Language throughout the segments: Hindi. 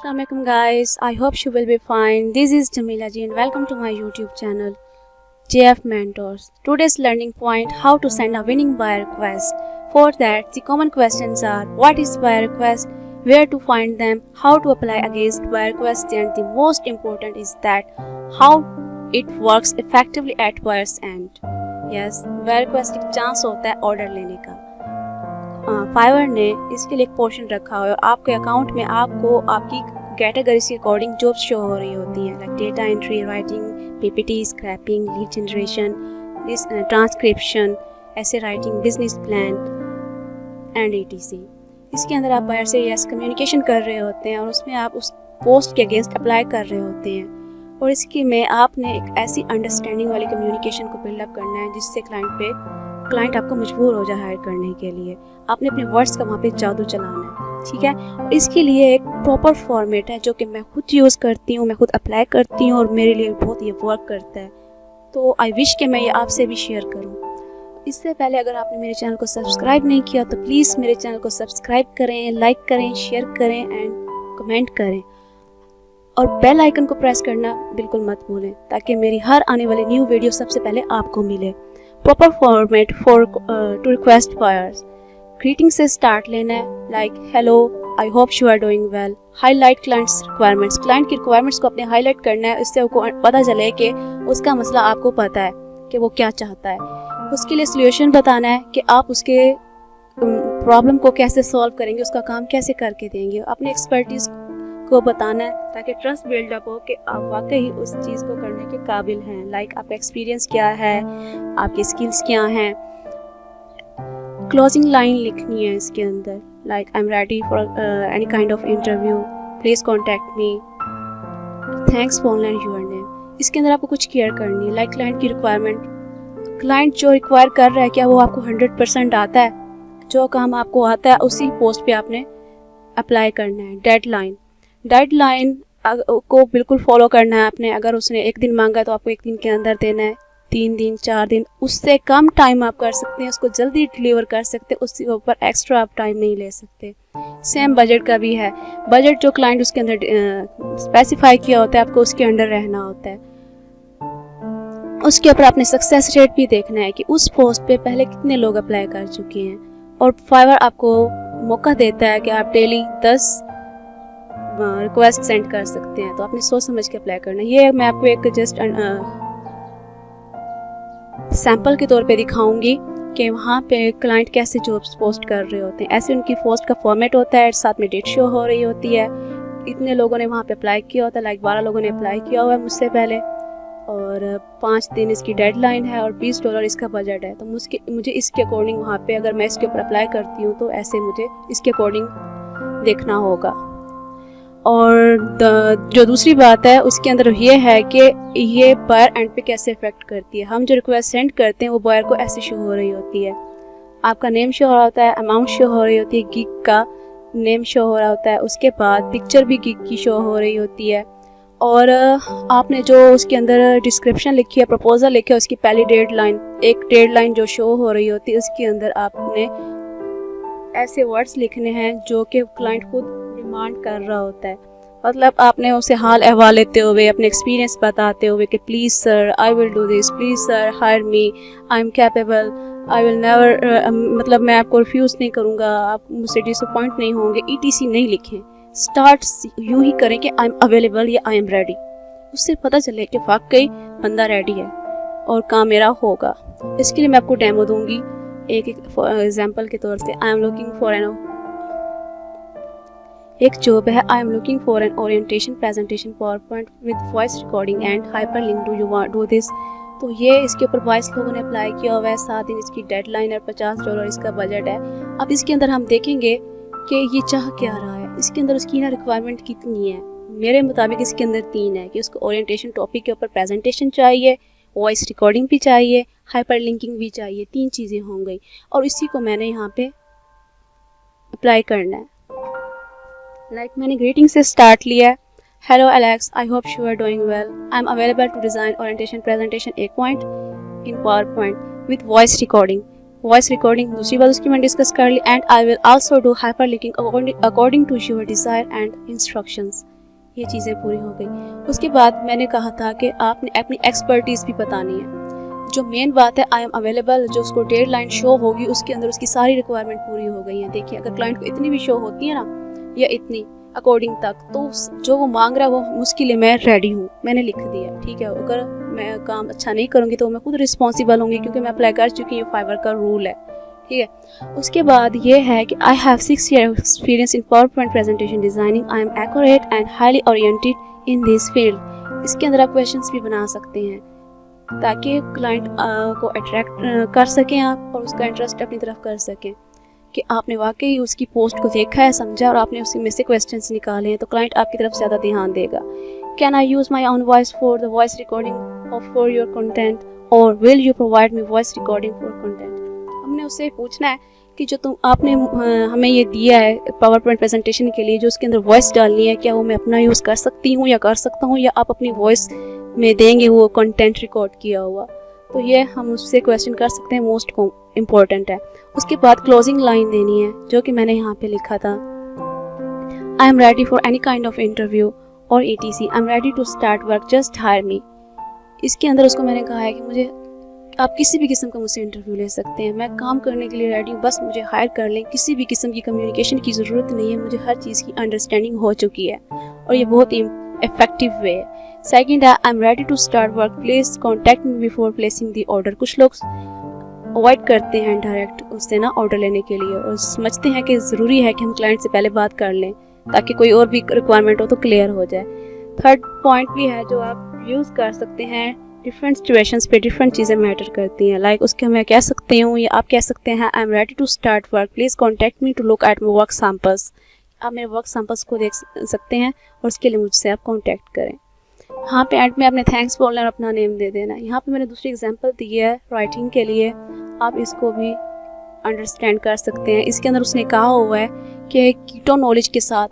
Assalamualaikum guys, I hope you will be fine. This is Jamila ji and welcome to my YouTube channel JF Mentors. Today's learning point, how to send a winning buyer request. For that, the common questions are what is buyer request, where to find them, how to apply against buyer request, and the most important is that how it works effectively at buyer's end. Yes, buyer request एक चांस होता है ऑर्डर लेने का। फाइवर ने इसके लिए एक पोर्शन रखा हुआ है और आपके अकाउंट में आपको आपकी कैटेगरीज के अकॉर्डिंग जॉब्स शो हो रही होती हैं, like data entry, writing, PPT, scraping, lead generation, transcription, ऐसे writing, business plan and ETC। इसके अंदर आप बायर से यस कम्युनिकेशन कर रहे होते हैं और उसमें आप उस पोस्ट के अगेंस्ट अप्लाई कर रहे होते हैं और इसके में आपने एक ऐसी अंडरस्टैंडिंग वाली कम्युनिकेशन को बिल्डअप करना है जिससे क्लाइंट आपको मजबूर हो जाए हायर करने के लिए। आपने अपने वर्ड्स का वहाँ पे जादू चलाना है, ठीक है। और इसके लिए एक प्रॉपर फॉर्मेट है जो कि मैं खुद यूज़ करती हूँ, मैं खुद अप्लाई करती हूँ और मेरे लिए बहुत ये वर्क करता है। तो आई विश कि मैं ये आपसे भी शेयर करूँ। इससे पहले अगर आपने मेरे चैनल को सब्सक्राइब नहीं किया तो प्लीज़ मेरे चैनल को सब्सक्राइब करें, लाइक करें, शेयर करें एंड कमेंट करें और बेल आइकन को प्रेस करना बिल्कुल मत भूलें ताकि मेरी हर आने वाली न्यू वीडियो सबसे पहले आपको मिले। Proper format for to request buyers. Greeting से स्टार्ट लेना है, like hello, I hope you are doing well. Highlight clients requirements, client की रिक्वायरमेंट्स को अपने हाईलाइट करना है, इससे आपको पता चले कि उसका मसला आपको पता है कि वो क्या चाहता है। उसके लिए सोल्यूशन बताना है कि आप उसके प्रॉब्लम को कैसे सॉल्व करेंगे, उसका काम कैसे करके देंगे। अपने एक्सपर्टीज को बताना है ताकि ट्रस्ट बिल्डअप हो कि आप वाकई उस चीज़ को करने के काबिल हैं। लाइक आपका एक्सपीरियंस क्या है, आपकी स्किल्स क्या हैं। क्लोजिंग लाइन लिखनी है इसके अंदर, like I am ready for any kind of interview, please contact me, thanks for online your name. इसके अंदर आपको कुछ केयर करनी है, लाइक क्लाइंट की रिक्वायरमेंट, क्लाइंट जो रिक्वायर कर रहा है क्या वो आपको 100% आता है, जो काम आपको आता है उसी पोस्ट पे आपने अप्लाई करना है। डेडलाइन को बिल्कुल फॉलो करना है आपने। अगर उसने 1 दिन मांगा तो आपको 1 दिन के अंदर देना है, 3 दिन, 4 दिन, उससे कम टाइम आप कर सकते हैं, उसको जल्दी डिलीवर कर सकते हैं, उसके ऊपर एक्स्ट्रा आप टाइम नहीं ले सकते। सेम बजट का भी है, बजट जो क्लाइंट उसके अंदर स्पेसिफाई किया होता है आपको उसके अंडर रहना होता है। उसके ऊपर आपने सक्सेस रेट भी देखना है कि उस पोस्ट पे पहले कितने लोग अप्लाई कर चुके हैं। और फाइवर आपको मौका देता है कि आप डेली 10 रिक्वेस्ट सेंड कर सकते हैं, तो आपने सोच समझ के अप्लाई करना है। ये मैं आपको एक जस्ट सैंपल के तौर पे दिखाऊंगी कि वहाँ पे क्लाइंट कैसे जॉब्स पोस्ट कर रहे होते हैं। ऐसे उनकी पोस्ट का फॉर्मेट होता है, साथ में डेट शो हो रही होती है, इतने लोगों ने वहाँ पे अप्लाई किया होता है, लाइक 12 लोगों ने अप्लाई किया हुआ है मुझसे पहले और 5 दिन इसकी डेडलाइन है और $20 इसका बजट है। तो मुझे इसके अकॉर्डिंग वहाँ पे अगर मैं इसके ऊपर अप्लाई करती हूँ तो ऐसे मुझे इसके अकॉर्डिंग देखना होगा। और जो दूसरी बात है उसके अंदर ये है कि ये बायर एंड पे कैसे इफेक्ट करती है। हम जो रिक्वेस्ट सेंड करते हैं वो बायर को ऐसे शो हो रही होती है, आपका नेम शो हो रहा होता है, अमाउंट शो हो रही होती है, गिग का नेम शो हो रहा होता है, उसके बाद पिक्चर भी गिग की शो हो रही होती है और आपने जो उसके अंदर डिस्क्रिप्शन लिखी है, प्रपोजल लिखी है, उसकी पहली एक डेडलाइन जो शो हो रही होती है उसके अंदर आपने ऐसे वर्ड्स लिखने हैं जो कि क्लाइंट खुद डिमांड कर रहा होता है। मतलब आपने उसे हाल अहवाल लेते हुए, अपने एक्सपीरियंस बताते हुए कि please sir I will do this, please sir hire me, I am capable, I will never, मतलब मैं आपको रिफ्यूज़ नहीं करूँगा, आप मुझसे डिसअपॉइंट नहीं होंगे। ETC नहीं लिखें, स्टार्ट यूँ ही करें कि आई एम अवेलेबल या आई एम रेडी। उससे पता चले कि वाकई बंदा रेडी है और काम मेरा होगा। इसके लिए मैं आपको डेमो दूंगी एक एग्जाम्पल के तौर पे। आई एम लुकिंग फॉर एक जॉब है, I am looking for an orientation presentation PowerPoint with voice recording and hyperlink, do you want do this. तो ये इसके ऊपर 22 लोगों ने अप्लाई किया हुआ है, 7 दिन इसकी डेडलाइन है, $50 इसका बजट है। अब इसके अंदर हम देखेंगे कि ये चाह क्या रहा है, इसके अंदर उसकी ना रिक्वायरमेंट कितनी है। मेरे मुताबिक इसके अंदर 3 है कि उसको ओरिएंटेशन टॉपिक के ऊपर प्रेजेंटेशन चाहिए, वॉइस रिकॉर्डिंग भी चाहिए, हाइपर लिंकिंग भी चाहिए। 3 चीज़ें हों गई और इसी को मैंने यहाँ पे अप्लाई करना है। लाइक मैंने ग्रीटिंग से स्टार्ट लिया है, hello Alex, I hope you are doing well, I am available to design orientation presentation 1 point in PowerPoint with voice recording दूसरी बात उसकी मैंने डिस्कस कर ली, and I will also do hyper linking according to your desire and instructions. ये चीज़ें पूरी हो गई। उसके बाद मैंने कहा था कि आपने अपनी एक्सपर्टीज़ भी बतानी है। जो मेन बात है आई एम अवेलेबल, जो उसको डेडलाइन शो होगी उसके अंदर उसकी सारी रिक्वायरमेंट पूरी हो गई है। देखिए अगर क्लाइंट को इतनी भी शो होती है ना या इतनी अकॉर्डिंग तक, तो जो वो मांग रहा है वो उसके लिए मैं रेडी हूँ, मैंने लिख दिया। ठीक है, अगर मैं काम अच्छा नहीं करूँगी तो मैं खुद रिस्पॉन्सिबल होंगी, क्योंकि मैं अप्लाई कर चुकी हूँ, फाइवर का रूल है। ठीक है, उसके बाद ये है कि I have 6 years experience in PowerPoint presentation designing, I am accurate and highly oriented in this field. इसके अंदर आप क्वेश्चंस भी बना सकते हैं ताकि क्लाइंट को अट्रैक्ट कर सकें आप, और उसका इंटरेस्ट अपनी तरफ कर सकें कि आपने वाकई उसकी पोस्ट को देखा है, समझा, और आपने उसमें से क्वेश्चंस निकाले हैं, तो क्लाइंट आपकी तरफ ज़्यादा ध्यान देगा। Can I use my own voice for the voice recording of for your content, और will you provide me voice recording for content. हमने उससे पूछना है कि जो आपने हमें ये दिया है पावर पॉइंट प्रेजेंटेशन के लिए, जो उसके अंदर वॉइस डालनी है, क्या वो मैं अपना यूज़ कर सकती हूँ या कर सकता हूँ, या आप अपनी वॉइस में देंगे वो कंटेंट रिकॉर्ड किया हुआ। तो ये हम उससे क्वेश्चन कर सकते हैं, मोस्ट इम्पॉर्टेंट है। उसके बाद क्लोजिंग लाइन देनी है, जो कि मैंने यहाँ पे लिखा था, I am ready for any kind of interview और ETC, I am ready to start work, just hire me. इसके अंदर उसको मैंने कहा है कि मुझे आप किसी भी किस्म का मुझसे इंटरव्यू ले सकते हैं, मैं काम करने के लिए रेडी हूँ, बस मुझे हायर कर लें, किसी भी किस्म की कम्युनिकेशन की ज़रूरत नहीं है, मुझे हर चीज़ की अंडरस्टैंडिंग हो चुकी है, और ये बहुत ही इफेक्टिव वे है। सेकंड है, I am ready to start work, please contact me before placing the order. कुछ लोग अवॉइड करते हैं डायरेक्ट उससे ना ऑर्डर लेने के लिए, और समझते हैं कि ज़रूरी है कि हम क्लाइंट से पहले बात कर लें ताकि कोई और भी रिक्वायरमेंट हो तो क्लियर हो जाए। थर्ड पॉइंट भी है जो आप यूज़ कर सकते हैं, डिफरेंट सिचुएशंस पे डिफरेंट चीज़ें मैटर करती हैं। लाइक उसके मैं कह सकती हूँ या आप कह सकते हैं, I am ready to start work, please contact me to look at my work samples. आप मेरे वर्क सैम्पल्स को देख सकते हैं और उसके लिए मुझसे आप कॉन्टैक्ट करें। यहाँ पे एंड में आपने थैंक्स बोलना और अपना नेम दे देना। यहाँ पे मैंने दूसरी एग्जांपल दी है राइटिंग के लिए, आप इसको भी अंडरस्टैंड कर सकते हैं। इसके अंदर उसने कहा हुआ है कि कीटो नॉलेज के साथ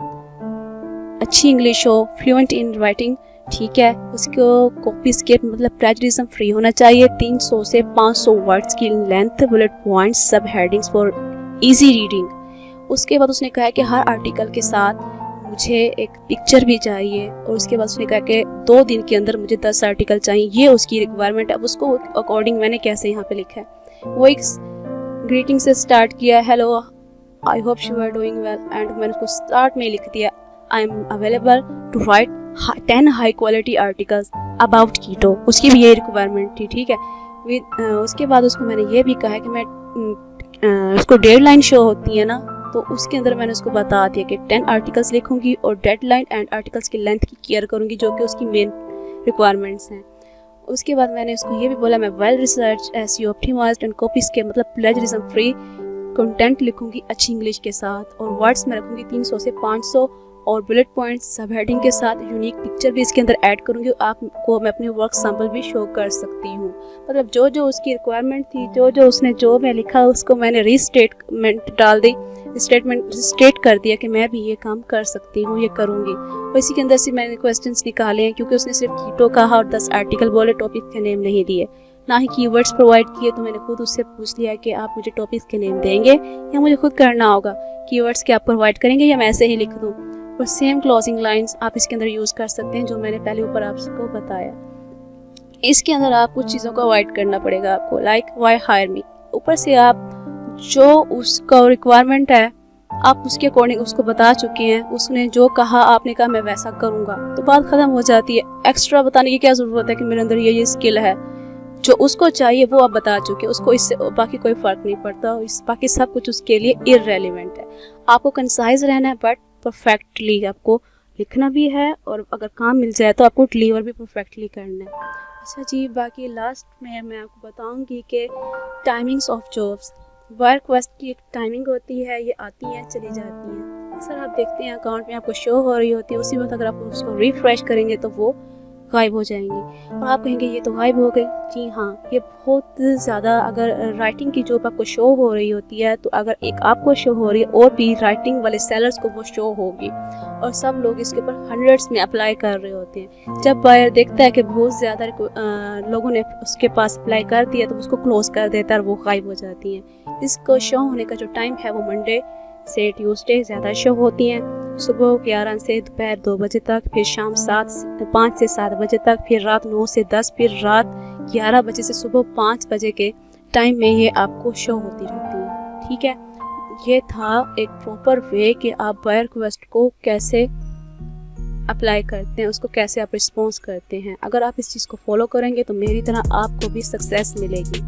अच्छी इंग्लिश हो, फ्लुएंट इन राइटिंग, ठीक है, उसको कॉपी स्केप मतलब प्लेजरिज्म फ्री होना चाहिए, 300 से 500 वर्ड्स की लेंथ, बुलेट पॉइंट्स, सब हेडिंग्स फॉर इजी रीडिंग। उसके बाद उसने कहा कि हर आर्टिकल के साथ मुझे एक पिक्चर भी चाहिए, और उसके बाद उसने कहा कि 2 दिन के अंदर मुझे 10 आर्टिकल चाहिए, ये उसकी रिक्वायरमेंट है। अब उसको अकॉर्डिंग मैंने कैसे यहाँ पे लिखा है, वो एक ग्रीटिंग से स्टार्ट किया, hello I hope you are doing well, and मैंने उसको स्टार्ट में लिख दिया, I am available to write 10 high quality articles about keto. उसकी भी ये रिक्वायरमेंट थी, ठीक है। उसके बाद उसको मैंने ये भी कहा है कि मैं उसको डेडलाइन शो होती है ना, तो उसके अंदर मैंने उसको बता दिया कि 10 आर्टिकल्स लिखूंगी और डेडलाइन एंड आर्टिकल्स की लेंथ की केयर करूंगी, जो कि उसकी मेन रिक्वायरमेंट्स हैं। उसके बाद मैंने उसको ये भी बोला, मैं well research SEO optimised and copies के मतलब प्लेजरिज्म फ्री कंटेंट लिखूंगी अच्छी इंग्लिश के साथ, और वर्ड्स में रखूंगी 300 से 500, और बुलेट पॉइंट्स सब हेडिंग के साथ यूनिक पिक्चर भी इसके अंदर ऐड करूंगी, आपको मैं अपने वर्क सैंपल भी शो कर सकती हूँ। मतलब जो जो उसकी रिक्वायरमेंट थी, जो जो उसने जो मैं लिखा उसको मैंने रीस्टेटमेंट डाल दी, स्टेट कर दिया कि मैं भी ये काम कर सकती हूँ, ये करूँगी। और इसी के अंदर से मैंने क्वेश्चंस निकाले हैं, क्योंकि उसने सिर्फ कीटो कहा और 10 आर्टिकल बोले, टॉपिक के नेम नहीं दिए, ना ही कीवर्ड्स प्रोवाइड किए। तो मैंने खुद उससे पूछ लिया कि आप मुझे टॉपिक के नेम देंगे या मुझे खुद करना होगा, कीवर्ड्स क्या आप प्रोवाइड करेंगे या मैं ऐसे ही लिख दूँ। और सेम क्लोजिंग लाइंस आप इसके अंदर यूज़ कर सकते हैं, जो मैंने पहले ऊपर आपको बताया। इसके अंदर आप कुछ चीज़ों को अवॉइड करना पड़ेगा आपको, लाइक व्हाई हायर मी। ऊपर से आप जो उसका रिक्वायरमेंट है आप उसके अकॉर्डिंग उसको बता चुके हैं, उसने जो कहा आपने कहा मैं वैसा करूँगा, तो बात ख़त्म हो जाती है। एक्स्ट्रा बताने की क्या ज़रूरत है कि मेरे अंदर ये स्किल है, जो उसको चाहिए वो आप बता चुके, उसको इससे बाकी कोई फ़र्क नहीं पड़ता, बाकी सब कुछ उसके लिए इररेलेवेंट है। आपको कंसाइज रहना है, बट परफेक्टली आपको लिखना भी है, और अगर काम मिल जाए तो आपको डिलीवर भी परफेक्टली करना है। अच्छा जी, बाकी लास्ट में मैं आपको बताऊंगी कि टाइमिंग्स ऑफ जॉब्स। वर्क वेस्ट की एक टाइमिंग होती है, ये आती है चली जाती है। अक्सर आप देखते हैं अकाउंट में आपको शो हो रही होती है, उसी वक्त अगर आप उसको रिफ्रेश करेंगे तो वो गायब हो जाएंगी, और आप कहेंगे ये तो गायब हो गई। जी हाँ, ये बहुत ज़्यादा, अगर राइटिंग की जॉब आपको शो हो रही होती है, तो अगर एक आपको शो हो रही है और भी राइटिंग वाले सेलर्स को वो शो होगी, और सब लोग इसके ऊपर हंड्रेड्स में अप्लाई कर रहे होते हैं। जब बायर देखता है कि बहुत ज़्यादा लोगों ने उसके पास अप्लाई कर दिया, तो उसको क्लोज कर देता है और वो गायब हो जाती हैं। इसको शो होने का जो टाइम है वो मंडे से ट्यूसडे ज़्यादा शो होती हैं। सुबह 11 से दोपहर 2 बजे तक, फिर शाम 5 से 7 बजे तक, फिर रात 9 से 10, फिर रात 11 बजे से सुबह 5 बजे के टाइम में ये आपको शो होती रहती है। ठीक है, ये था एक प्रॉपर वे कि आप बाय रिक्वेस्ट को कैसे अप्लाई करते हैं, उसको कैसे आप रिस्पॉन्स करते हैं। अगर आप इस चीज़ को फॉलो करेंगे तो मेरी तरह आपको भी सक्सेस मिलेगी।